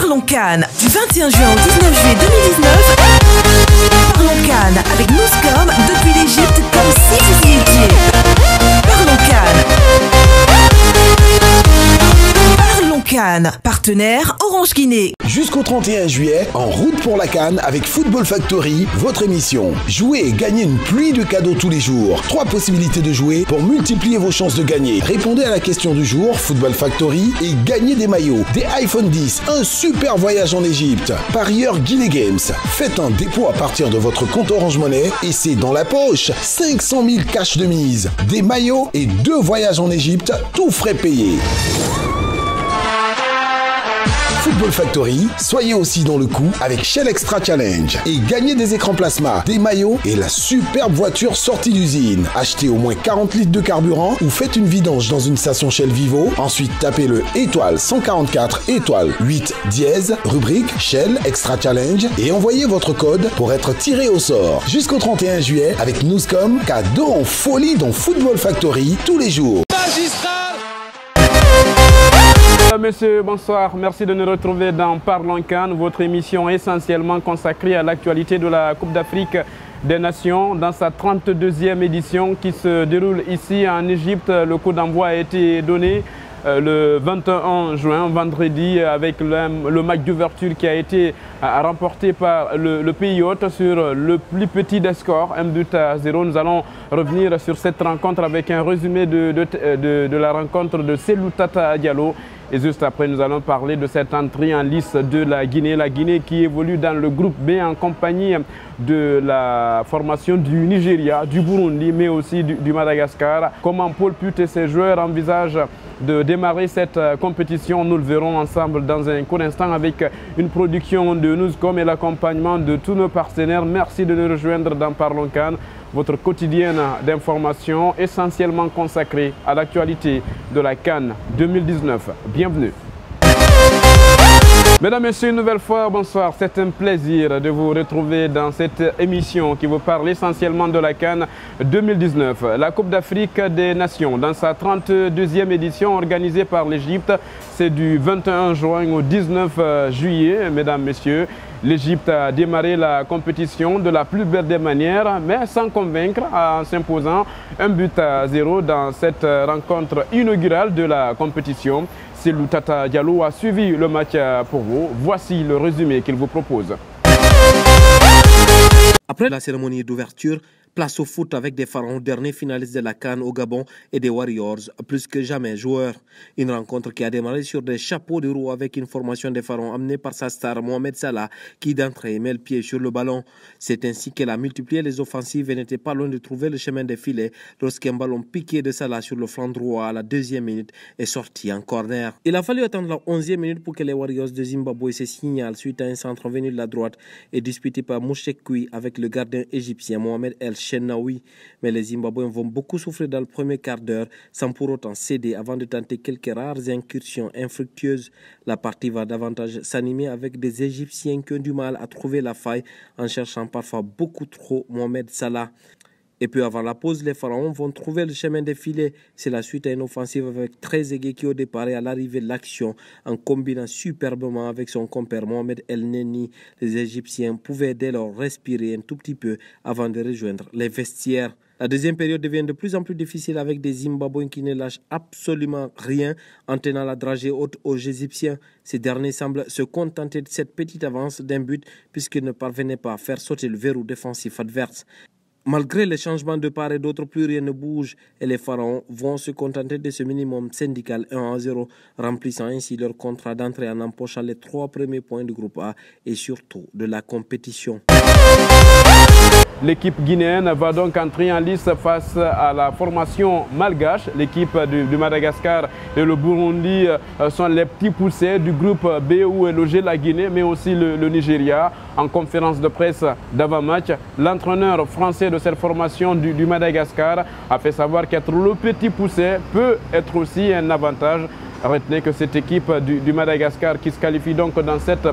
Parlons CAN du 21 juin au 19 juillet 2019. Parlons CAN avec Newscom depuis l'Égypte comme si vous y étiez. Parlons CAN. Parlons CAN, partenaire Orange Guinée. Jusqu'au 31 juillet, en route pour la CAN avec Football Factory, votre émission. Jouez et gagnez une pluie de cadeaux tous les jours. 3 possibilités de jouer pour multiplier vos chances de gagner. Répondez à la question du jour, Football Factory, et gagnez des maillots, des iPhone 10, un super voyage en Égypte. Parieur Guinée Games, faites un dépôt à partir de votre compte Orange Money et c'est dans la poche. 500 000 cash de mise, des maillots et 2 voyages en Égypte, tout frais payés. Football Factory, soyez aussi dans le coup avec Shell Extra Challenge et gagnez des écrans plasma, des maillots et la superbe voiture sortie d'usine. Achetez au moins 40 litres de carburant ou faites une vidange dans une station Shell Vivo. Ensuite, tapez le étoile 144 étoile 8 dièse, rubrique Shell Extra Challenge et envoyez votre code pour être tiré au sort. Jusqu'au 31 juillet avec Newscom, cadeau en folie dans Football Factory tous les jours. Messieurs, bonsoir. Merci de nous retrouver dans Parlons CAN, votre émission essentiellement consacrée à l'actualité de la Coupe d'Afrique des Nations dans sa 32e édition qui se déroule ici en Égypte. Le coup d'envoi a été donné le 21 juin, vendredi, avec le match d'ouverture qui a été remporté par le pays hôte sur le plus petit des scores, 1-0. Nous allons revenir sur cette rencontre avec un résumé de la rencontre de Selou Tata Diallo. Et juste après, nous allons parler de cette entrée en lice de la Guinée qui évolue dans le groupe B en compagnie de la formation du Nigeria, du Burundi, mais aussi du Madagascar. Comment Paul Put et ses joueurs envisagent de démarrer cette compétition, nous le verrons ensemble dans un court instant avec une production de Newscom et l'accompagnement de tous nos partenaires. Merci de nous rejoindre dans Parlons CAN, votre quotidien d'information essentiellement consacré à l'actualité de la CAN 2019. Bienvenue. Mesdames, Messieurs, une nouvelle fois, bonsoir. C'est un plaisir de vous retrouver dans cette émission qui vous parle essentiellement de la CAN 2019. La Coupe d'Afrique des Nations, dans sa 32e édition organisée par l'Égypte, c'est du 21 juin au 19 juillet, mesdames, messieurs. L'Égypte a démarré la compétition de la plus belle des manières, mais sans convaincre, en s'imposant 1-0 dans cette rencontre inaugurale de la compétition. Selou Tata Diallo a suivi le match pour vous. Voici le résumé qu'il vous propose. Après la cérémonie d'ouverture, place au foot avec des pharaons, derniers finalistes de la CAN au Gabon et des Warriors, plus que jamais joueurs. Une rencontre qui a démarré sur des chapeaux de roue avec une formation des pharaons amenée par sa star Mohamed Salah qui d'entrée met le pied sur le ballon. C'est ainsi qu'elle a multiplié les offensives et n'était pas loin de trouver le chemin des filets lorsqu'un ballon piqué de Salah sur le flanc droit à la 2e minute est sorti en corner. Il a fallu attendre la 11e minute pour que les Warriors de Zimbabwe se signalent suite à un centre venu de la droite et disputé par Mouchekwi avec le gardien égyptien Mohamed El Chenaoui. Mais les Zimbabwéens vont beaucoup souffrir dans le premier quart d'heure sans pour autant céder avant de tenter quelques rares incursions infructueuses. La partie va davantage s'animer avec des Égyptiens qui ont du mal à trouver la faille en cherchant parfois beaucoup trop Mohamed Salah. Et puis avant la pause, les pharaons vont trouver le chemin des filets. C'est la suite à une offensive avec Trezeguet qui au départ et à l'arrivée de l'action, en combinant superbement avec son compère Mohamed El Neni. Les Égyptiens pouvaient dès lors respirer un tout petit peu avant de rejoindre les vestiaires. La deuxième période devient de plus en plus difficile avec des Zimbabwéens qui ne lâchent absolument rien en tenant la dragée haute aux Égyptiens. Ces derniers semblent se contenter de cette petite avance d'un but puisqu'ils ne parvenaient pas à faire sauter le verrou défensif adverse. Malgré les changements de part et d'autre, plus rien ne bouge et les pharaons vont se contenter de ce minimum syndical 1-0, remplissant ainsi leur contrat d'entrée en empochant les 3 premiers points du groupe A et surtout de la compétition. L'équipe guinéenne va donc entrer en lice face à la formation malgache. L'équipe du Madagascar et le Burundi sont les petits poussés du groupe B où est logé la Guinée, mais aussi le Nigeria. En conférence de presse d'avant-match, l'entraîneur français de cette formation du Madagascar a fait savoir qu'être le petit poussé peut être aussi un avantage Retenez que cette équipe du Madagascar qui se qualifie donc dans cette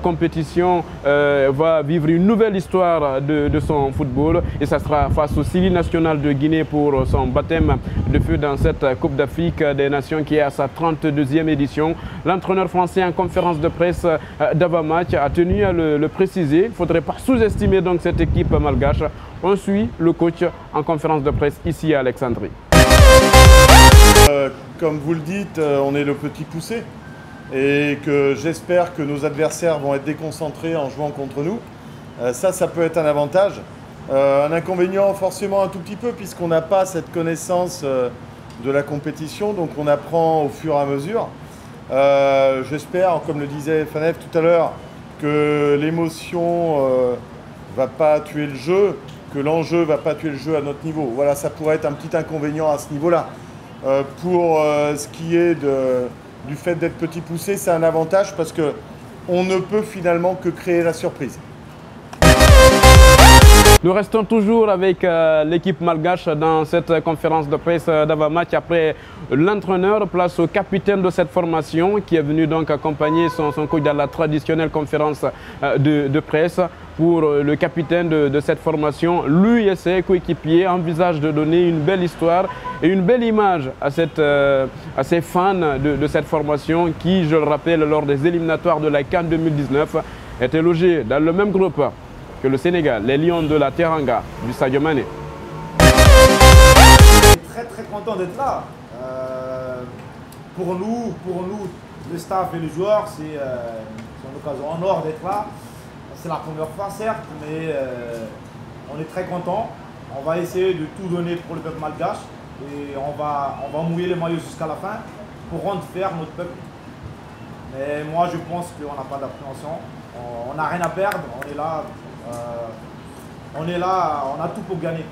compétition va vivre une nouvelle histoire de son football et ça sera face au Sili national de Guinée pour son baptême de feu dans cette Coupe d'Afrique des Nations qui est à sa 32e édition. L'entraîneur français en conférence de presse d'avant-match a tenu à le préciser. Il ne faudrait pas sous-estimer donc cette équipe malgache. On suit le coach en conférence de presse ici à Alexandrie. Comme vous le dites, on est le petit poussé et que j'espère que nos adversaires vont être déconcentrés en jouant contre nous. Ça peut être un avantage. Un inconvénient forcément un tout petit peu puisqu'on n'a pas cette connaissance de la compétition, donc on apprend au fur et à mesure. J'espère, comme le disait Fanef tout à l'heure, que l'émotion va pas tuer le jeu, que l'enjeu va pas tuer le jeu à notre niveau. Voilà, ça pourrait être un petit inconvénient à ce niveau-là. Pour ce qui est du fait d'être petit poussé, c'est un avantage parce qu'on ne peut finalement que créer la surprise. Nous restons toujours avec l'équipe malgache dans cette conférence de presse d'avant-match. Après l'entraîneur, place au capitaine de cette formation qui est venu donc accompagner son coach dans la traditionnelle conférence de presse. Pour le capitaine de cette formation, lui et ses coéquipiers envisagent de donner une belle histoire et une belle image à ces fans de cette formation qui, je le rappelle, lors des éliminatoires de la CAN 2019, étaient logés dans le même groupe que le Sénégal, les Lions de la Teranga, du Sadio Mané. Je suis très content d'être là. Pour nous, le staff et les joueurs, c'est une occasion en or d'être là. C'est la première fois certes, mais on est très content. On va essayer de tout donner pour le peuple malgache et on va mouiller les maillots jusqu'à la fin pour rendre fier notre peuple. Mais moi je pense qu'on n'a pas d'appréhension. On n'a rien à perdre, on est là. On a tout pour gagner.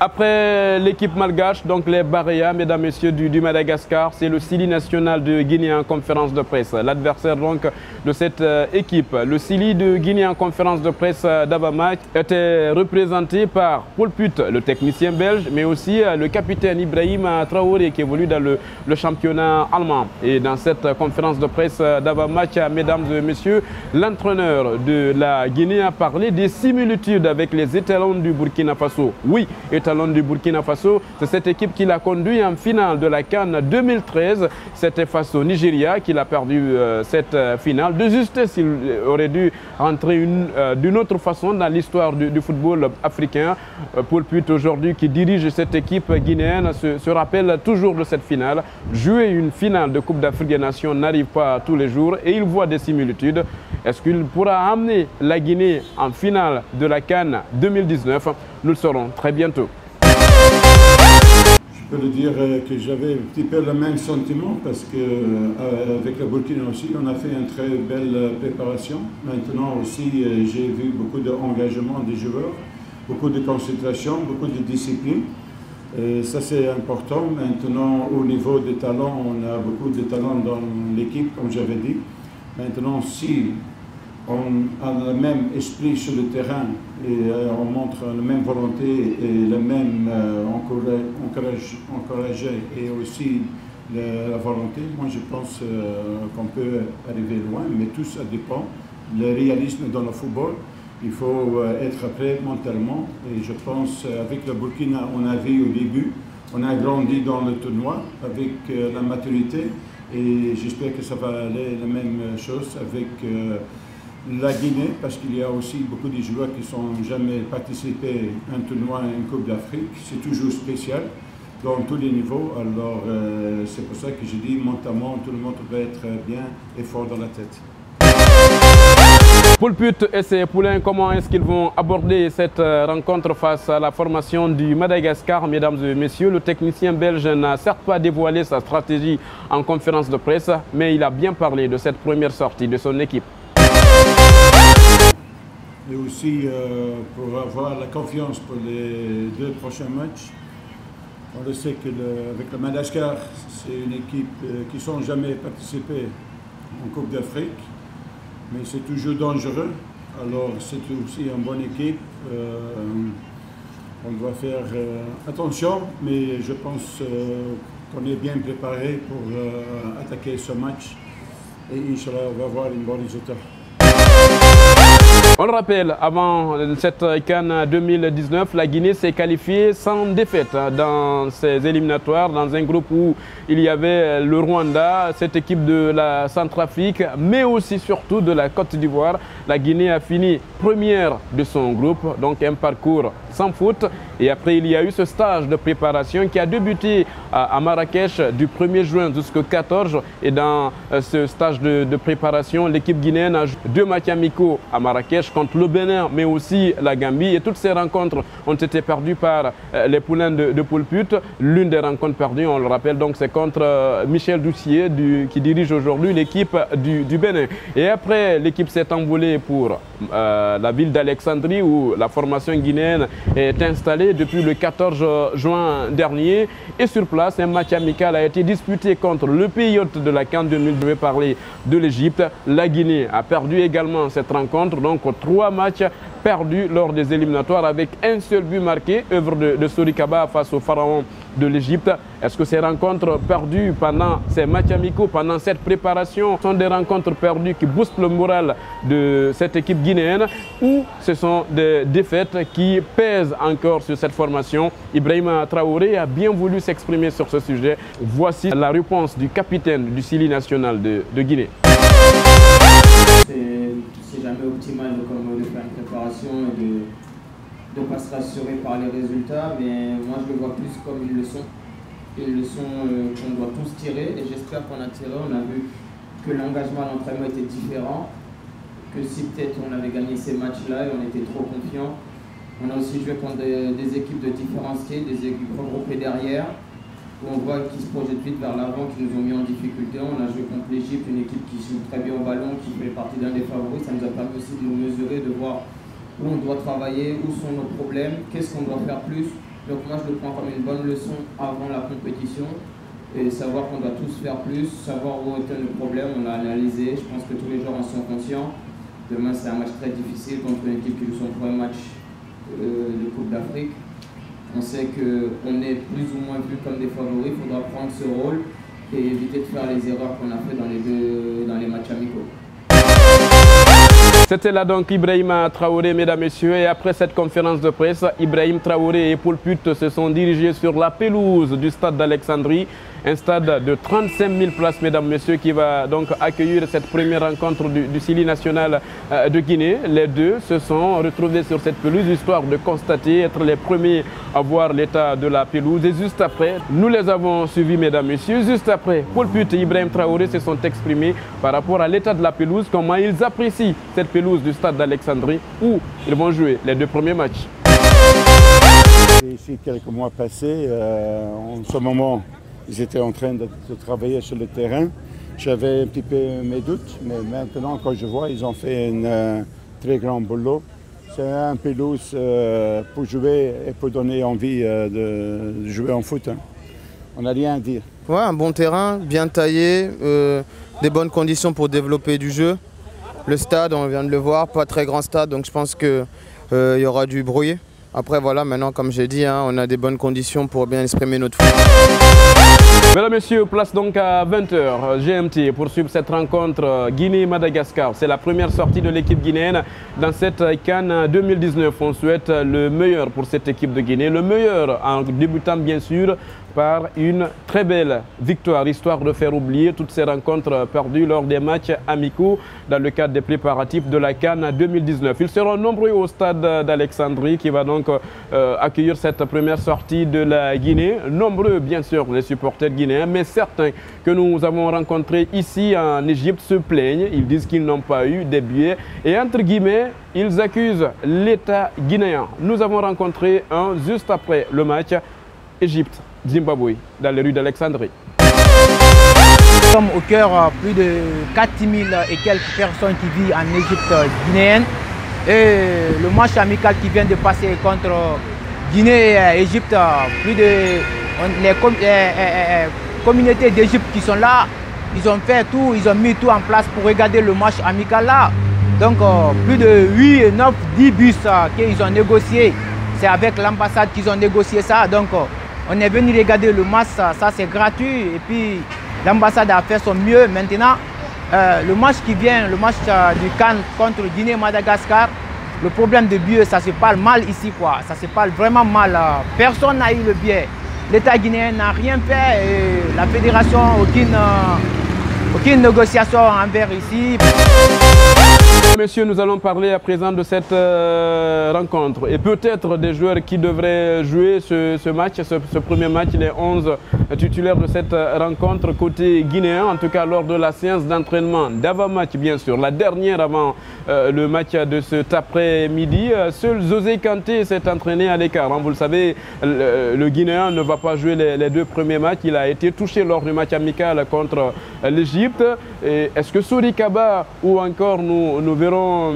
Après l'équipe malgache, donc les Baréas, mesdames, messieurs, du Madagascar, c'est le Sili national de Guinée en conférence de presse. L'adversaire donc de cette équipe, le Sili de Guinée en conférence de presse d'avant-match, était représenté par Paul Put, le technicien belge, mais aussi le capitaine Ibrahim Traoré qui évolue dans le championnat allemand. Et dans cette conférence de presse d'avant-match, mesdames et messieurs, l'entraîneur de la Guinée a parlé des similitudes avec les étalons du Burkina Faso. Oui, étalons du Burkina Faso, c'est cette équipe qui l'a conduit en finale de la CAN 2013. C'était face au Nigeria qu'il a perdu cette finale. De justesse, il aurait dû entrer d'une autre façon dans l'histoire du football africain. Paul Put, aujourd'hui, qui dirige cette équipe guinéenne, se rappelle toujours de cette finale. Jouer une finale de Coupe d'Afrique des Nations n'arrive pas tous les jours et il voit des similitudes. Est-ce qu'il pourra amener la Guinée en finale de la CAN 2019? Nous le saurons très bientôt. Je peux le dire que j'avais un petit peu le même sentiment parce qu'avec le Burkina aussi, on a fait une très belle préparation. Maintenant aussi, j'ai vu beaucoup d'engagement des joueurs, beaucoup de concentration, beaucoup de discipline. Ça, c'est important. Maintenant, au niveau des talents, on a beaucoup de talents dans l'équipe, comme j'avais dit. Maintenant, si on a le même esprit sur le terrain et on montre la même volonté et le même encourager et aussi la volonté, moi je pense qu'on peut arriver loin, mais tout ça dépend. Le réalisme dans le football, il faut être prêt mentalement et je pense avec le Burkina, on a vu au début, on a grandi dans le tournoi avec la maturité et j'espère que ça va aller la même chose avec la Guinée, parce qu'il y a aussi beaucoup de joueurs qui n'ont jamais participé à un tournoi, à une Coupe d'Afrique. C'est toujours spécial dans tous les niveaux. Alors c'est pour ça que je dis mentalement, tout le monde va être bien et fort dans la tête. Paul Put et ses poulains, comment est-ce qu'ils vont aborder cette rencontre face à la formation du Madagascar, mesdames et messieurs? Le technicien belge n'a certes pas dévoilé sa stratégie en conférence de presse, mais il a bien parlé de cette première sortie de son équipe. Et aussi pour avoir la confiance pour les 2 prochains matchs. On le sait qu'avec le Madagascar, c'est une équipe qui n'a jamais participé en Coupe d'Afrique, mais c'est toujours dangereux. Alors c'est aussi une bonne équipe. On doit faire attention, mais je pense qu'on est bien préparé pour attaquer ce match. Et Inch'Allah, on va avoir un bon résultat. On le rappelle, avant cette CAN 2019, la Guinée s'est qualifiée sans défaite dans ses éliminatoires, dans un groupe où il y avait le Rwanda, cette équipe de la Centrafrique, mais aussi surtout de la Côte d'Ivoire. La Guinée a fini première de son groupe, donc un parcours sans faute. Et après, il y a eu ce stage de préparation qui a débuté à Marrakech du 1er juin jusqu'au 14. Et dans ce stage de préparation, l'équipe guinéenne a joué 2 matchs amicaux à Marrakech contre le Bénin, mais aussi la Gambie. Et toutes ces rencontres ont été perdues par les poulains de Poulput. L'une des rencontres perdues, on le rappelle, donc c'est contre Michel Doucier, qui dirige aujourd'hui l'équipe du Bénin. Et après, l'équipe s'est envolée pour la ville d'Alexandrie, où la formation guinéenne est installée depuis le 14 juin dernier. Et sur place, un match amical a été disputé contre le pays hôte de la CAN 2000. Je vais parler de l'Égypte. La Guinée a perdu également cette rencontre. Donc 3 matchs perdus lors des éliminatoires avec un seul but marqué, œuvre de Sorikaba face au pharaon de l'Égypte. Est-ce que ces rencontres perdues pendant ces matchs amicaux, pendant cette préparation, sont des rencontres perdues qui boostent le moral de cette équipe guinéenne, ou ce sont des défaites qui pèsent encore sur cette formation? Ibrahima Traoré a bien voulu s'exprimer sur ce sujet. Voici la réponse du capitaine du Sili national de Guinée. C'est jamais optimal de faire une préparation et de ne pas se rassurer par les résultats, mais moi je le vois plus comme une leçon qu'on doit tous tirer, et j'espère qu'on a tiré. On a vu que l'engagement à l'entraînement était différent, que si peut-être on avait gagné ces matchs-là et on était trop confiants. On a aussi joué contre des équipes de différents styles, des équipes regroupées derrière, où on voit qu'ils se projettent vite vers l'avant, qui nous ont mis en difficulté. On a joué contre l'Égypte, une équipe qui joue très bien au ballon, qui fait partie d'un des favoris. Ça nous a permis aussi de nous mesurer, de voir où on doit travailler, où sont nos problèmes, qu'est-ce qu'on doit faire plus. Donc moi je le prends comme une bonne leçon avant la compétition, et savoir qu'on doit tous faire plus, savoir où étaient nos problèmes. On a analysé, je pense que tous les joueurs en sont conscients. Demain c'est un match très difficile contre une équipe qui joue son premier match de Coupe d'Afrique. On sait qu'on est plus ou moins vu comme des favoris. Il faudra prendre ce rôle et éviter de faire les erreurs qu'on a fait dans les matchs amicaux. C'était là donc Ibrahima Traoré, mesdames, messieurs. Et après cette conférence de presse, Ibrahim Traoré et Poulput se sont dirigés sur la pelouse du stade d'Alexandrie. Un stade de 35 000 places, mesdames, messieurs, qui va donc accueillir cette première rencontre du Sili national de Guinée. Les deux se sont retrouvés sur cette pelouse, histoire de constater, être les premiers à voir l'état de la pelouse. Et juste après, nous les avons suivis, mesdames, messieurs. Juste après, Poulput et Ibrahim Traoré se sont exprimés par rapport à l'état de la pelouse, comment ils apprécient cette pelouse du stade d'Alexandrie, où ils vont jouer les 2 premiers matchs. Ici, quelques mois passés, en ce moment, ils étaient en train de travailler sur le terrain. J'avais un petit peu mes doutes, mais maintenant, quand je vois, ils ont fait un très grand boulot. C'est un pelouse pour jouer et pour donner envie de jouer en foot. Hein. On n'a rien à dire. Ouais, un bon terrain, bien taillé, des bonnes conditions pour développer du jeu. Le stade, on vient de le voir, pas très grand stade, donc je pense qu'il y aura du bruit. Après voilà, maintenant comme j'ai dit, hein, on a des bonnes conditions pour bien exprimer notre foot. Mesdames, Messieurs, place donc à 20h GMT pour suivre cette rencontre Guinée-Madagascar. C'est la première sortie de l'équipe guinéenne dans cette CAN 2019. On souhaite le meilleur pour cette équipe de Guinée, le meilleur en débutant bien sûr par une très belle victoire, histoire de faire oublier toutes ces rencontres perdues lors des matchs amicaux dans le cadre des préparatifs de la CAN 2019. Ils seront nombreux au stade d'Alexandrie qui va donc accueillir cette première sortie de la Guinée. Nombreux bien sûr les supporters guinéens, mais certains que nous avons rencontrés ici en Égypte se plaignent. Ils disent qu'ils n'ont pas eu des billets et entre guillemets, ils accusent l'État guinéen. Nous avons rencontré un juste après le match Égypte-Zimbabwe dans les rues d'Alexandrie. Nous sommes au cœur plus de 4 000 et quelques personnes qui vivent en Égypte guinéenne. Et le match amical qui vient de passer contre Guinée et Égypte, plus de les communautés d'Égypte qui sont là, ils ont fait tout, ils ont mis tout en place pour regarder le match amical là. Donc plus de 8, 9, 10 bus qu'ils ont négociés c'est avec l'ambassade qu'ils ont négocié ça. Donc on est venu regarder le match, ça c'est gratuit. Et puis l'ambassade a fait son mieux. Maintenant, le match qui vient, le match du CAN contre Guinée-Madagascar, le problème de billets, ça se parle mal ici, quoi. Ça se parle vraiment mal. Personne n'a eu le billet. L'État guinéen n'a rien fait et la fédération, aucune négociation envers ici. Messieurs, nous allons parler à présent de cette rencontre et peut-être des joueurs qui devraient jouer ce match, ce premier match, les 11 titulaires de cette rencontre côté guinéen, en tout cas lors de la séance d'entraînement d'avant-match bien sûr, la dernière avant le match de cet après-midi. Seul José Kanté s'est entraîné à l'écart. Vous le savez, le Guinéen ne va pas jouer les deux premiers matchs. Il a été touché lors du match amical contre l'Égypte. Est-ce que Sori Kaba ou encore nous verrons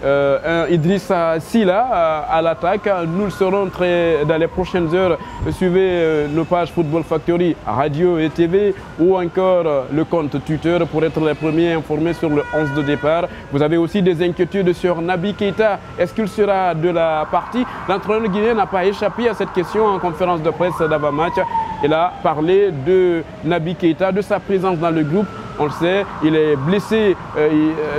un Idrissa Silla à l'attaque? Nous le saurons dans les prochaines heures. Suivez nos pages Football Factory, radio et TV ou encore le compte Twitter pour être les premiers informés sur le 11 de départ. Vous avez aussi des inquiétudes sur Naby Keita. Est-ce qu'il sera de la partie? L'entraîneur guinéen n'a pas échappé à cette question en conférence de presse d'avant-match. Il a parlé de Naby Keita, de sa présence dans le groupe. On le sait, il est blessé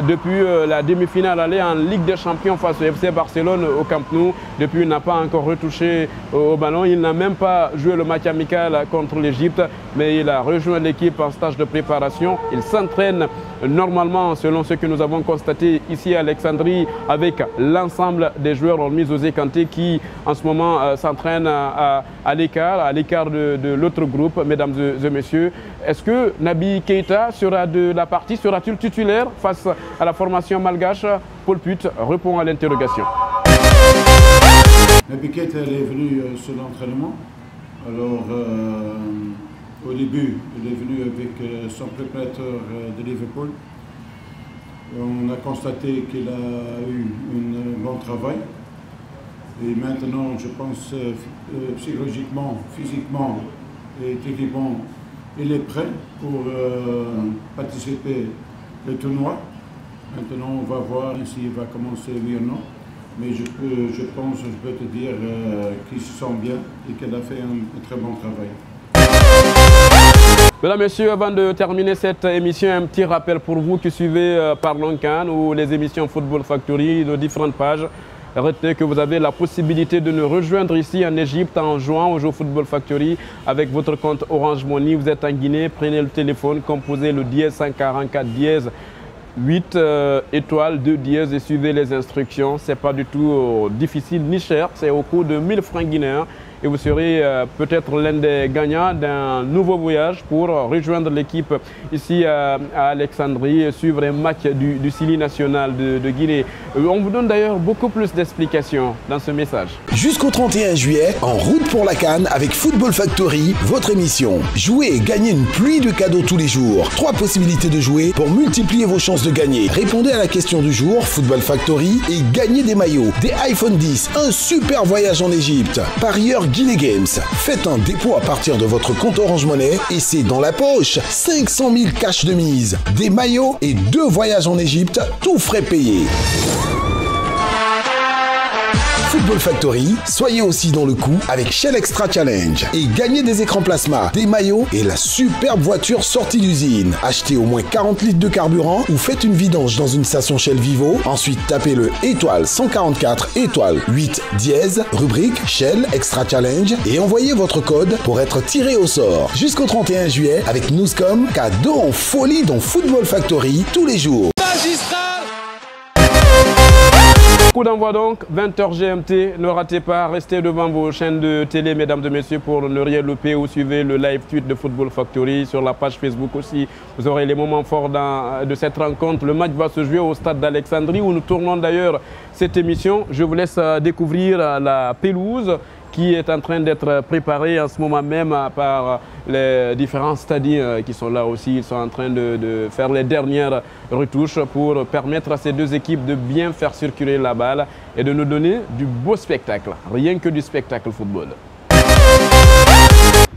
depuis la demi-finale allée en Ligue des Champions face au FC Barcelone au Camp Nou. Depuis, il n'a pas encore retouché au ballon. Il n'a même pas joué le match amical contre l'Égypte, mais il a rejoint l'équipe en stage de préparation. Il s'entraîne normalement, selon ce que nous avons constaté ici à Alexandrie, avec l'ensemble des joueurs, hormis José Kanté qui en ce moment s'entraîne à l'écart de l'autre groupe, mesdames et messieurs. Est-ce que Naby Keita sera de la partie? Sera-t-il titulaire face à la formation malgache? Paul Put répond à l'interrogation. Naby Keita est venu sur l'entraînement. Alors, au début, il est venu avec son préparateur de Liverpool. On a constaté qu'il a eu un bon travail. Et maintenant, je pense, psychologiquement, physiquement et techniquement, il est prêt pour participer au tournoi. Maintenant, on va voir s'il va commencer oui ou non. Mais je peux te dire qu'il se sent bien et qu'il a fait un très bon travail. Mesdames, Messieurs, avant de terminer cette émission, un petit rappel pour vous qui suivez Parlons CAN ou les émissions Football Factory, nos différentes pages. Retenez que vous avez la possibilité de nous rejoindre ici en Égypte en jouant au jeu Football Factory avec votre compte Orange Money. Vous êtes en Guinée, prenez le téléphone, composez le dièse 144 dièse 8 étoiles 2 dièse et suivez les instructions. Ce n'est pas du tout difficile ni cher, c'est au coût de 1000 francs guinéens. Et vous serez peut-être l'un des gagnants d'un nouveau voyage pour rejoindre l'équipe ici à Alexandrie et suivre un match du Sili national de Guinée. On vous donne d'ailleurs beaucoup plus d'explications dans ce message. Jusqu'au 31 juillet, en route pour la CAN avec Football Factory, votre émission. Jouez et gagnez une pluie de cadeaux tous les jours. 3 possibilités de jouer pour multiplier vos chances de gagner. Répondez à la question du jour, Football Factory, et gagnez des maillots, des iPhone 10, un super voyage en Égypte. Parieur Guinée Games. Faites un dépôt à partir de votre compte Orange Money et c'est dans la poche. 500 000 cash de mise, des maillots et 2 voyages en Égypte, tout frais payés. Football Factory, soyez aussi dans le coup avec Shell Extra Challenge et gagnez des écrans plasma, des maillots et la superbe voiture sortie d'usine. Achetez au moins 40 litres de carburant ou faites une vidange dans une station Shell Vivo. Ensuite, tapez le étoile 144 étoile 8 dièse, rubrique Shell Extra Challenge et envoyez votre code pour être tiré au sort. Jusqu'au 31 juillet avec Newscom, cadeau en folie dans Football Factory tous les jours. Coup d'envoi donc, 20h GMT, ne ratez pas, restez devant vos chaînes de télé, mesdames et messieurs, pour ne rien louper ou suivez le live tweet de Football Factory sur la page Facebook aussi. Vous aurez les moments forts de cette rencontre. Le match va se jouer au stade d'Alexandrie où nous tournons d'ailleurs cette émission. Je vous laisse découvrir la pelouse qui est en train d'être préparée en ce moment même par les différents stadiers qui sont là aussi. Ils sont en train de faire les dernières retouches pour permettre à ces deux équipes de bien faire circuler la balle et de nous donner du beau spectacle, rien que du spectacle football.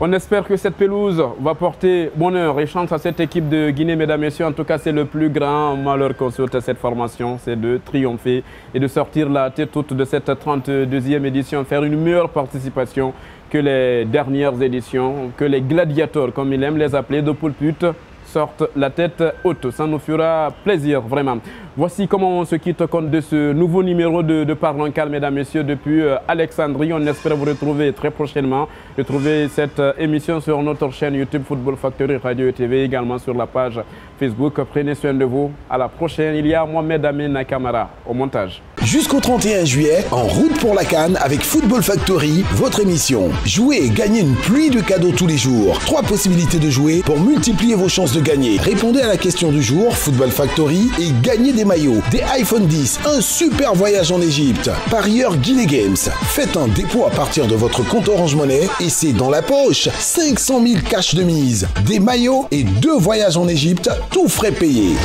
On espère que cette pelouse va porter bonheur et chance à cette équipe de Guinée, mesdames et messieurs. En tout cas, c'est le plus grand malheur qu'on souhaite à cette formation, c'est de triompher et de sortir la tête haute de cette 32e édition, faire une meilleure participation que les dernières éditions, que les gladiateurs, comme il aime les appeler, de Poulpute, sortent la tête haute. Ça nous fera plaisir, vraiment. Voici comment on se quitte compte de ce nouveau numéro de Parlons Calme, mesdames et messieurs, depuis Alexandrie. On espère vous retrouver très prochainement. Retrouvez cette émission sur notre chaîne YouTube Football Factory Radio et TV, également sur la page Facebook. Prenez soin de vous. À la prochaine. Il y a Mohamed Amin Nakamara au montage. Jusqu'au 31 juillet, en route pour la CAN avec Football Factory, votre émission. Jouez et gagnez une pluie de cadeaux tous les jours. 3 possibilités de jouer pour multiplier vos chances de gagner. Répondez à la question du jour, Football Factory, et gagnez des maillots, des iPhone 10, un super voyage en Égypte. Parieur Guinée Games. Faites un dépôt à partir de votre compte Orange Money et c'est dans la poche. 500 000 cash de mise, des maillots et 2 voyages en Égypte, tout frais payés.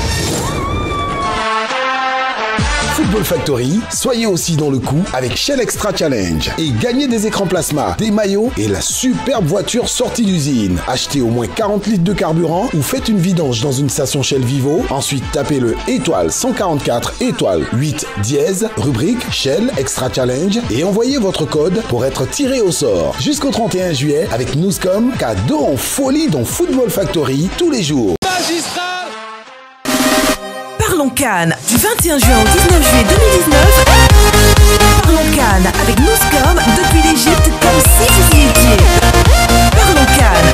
Football Factory, soyez aussi dans le coup avec Shell Extra Challenge et gagnez des écrans plasma, des maillots et la superbe voiture sortie d'usine. Achetez au moins 40 litres de carburant ou faites une vidange dans une station Shell Vivo. Ensuite, tapez le étoile 144 étoile 8 dièse, rubrique Shell Extra Challenge et envoyez votre code pour être tiré au sort. Jusqu'au 31 juillet avec Newscom, cadeau en folie dans Football Factory tous les jours. Parlons Cannes, du 21 juin au 19 juillet 2019. Parlons Cannes avec Newscom depuis l'Égypte comme si vous y étiez. Parlons Cannes.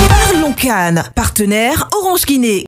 Parlons Cannes, partenaire Orange Guinée.